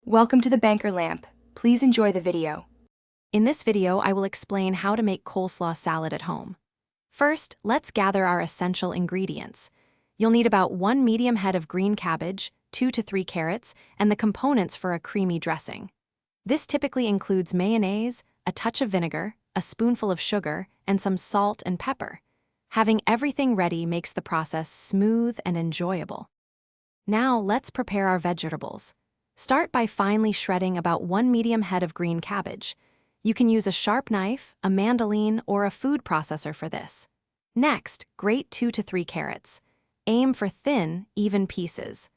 Welcome to the Banker Lamp. Please enjoy the video. In this video, I will explain how to make coleslaw salad at home. First, let's gather our essential ingredients. You'll need about 1 medium head of green cabbage, 2 to 3 carrots, and the components for a creamy dressing. This typically includes mayonnaise, a touch of vinegar, a spoonful of sugar, and some salt and pepper. Having everything ready makes the process smooth and enjoyable. Now, let's prepare our vegetables. Start by finely shredding about 1 medium head of green cabbage. You can use a sharp knife, a mandolin, or a food processor for this. Next, grate 2 to 3 carrots. Aim for thin, even pieces.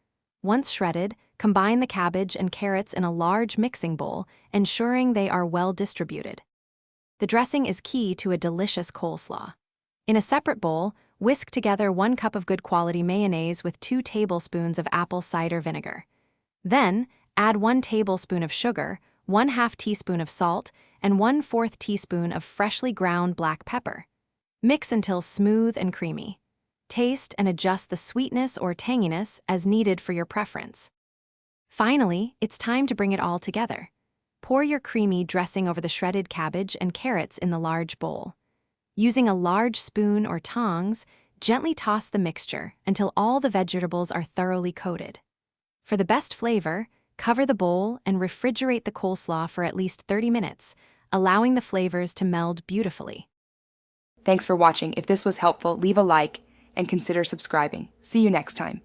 Once shredded, combine the cabbage and carrots in a large mixing bowl, ensuring they are well distributed. The dressing is key to a delicious coleslaw. In a separate bowl, whisk together 1 cup of good quality mayonnaise with 2 tablespoons of apple cider vinegar. Then, add 1 tablespoon of sugar, 1/2 teaspoon of salt, and 1/4 teaspoon of freshly ground black pepper. Mix until smooth and creamy. Taste and adjust the sweetness or tanginess as needed for your preference. Finally, it's time to bring it all together. Pour your creamy dressing over the shredded cabbage and carrots in the large bowl. Using a large spoon or tongs, gently toss the mixture until all the vegetables are thoroughly coated. For the best flavor, cover the bowl and refrigerate the coleslaw for at least 30 minutes, allowing the flavors to meld beautifully. Thanks for watching. If this was helpful, leave a like and consider subscribing. See you next time.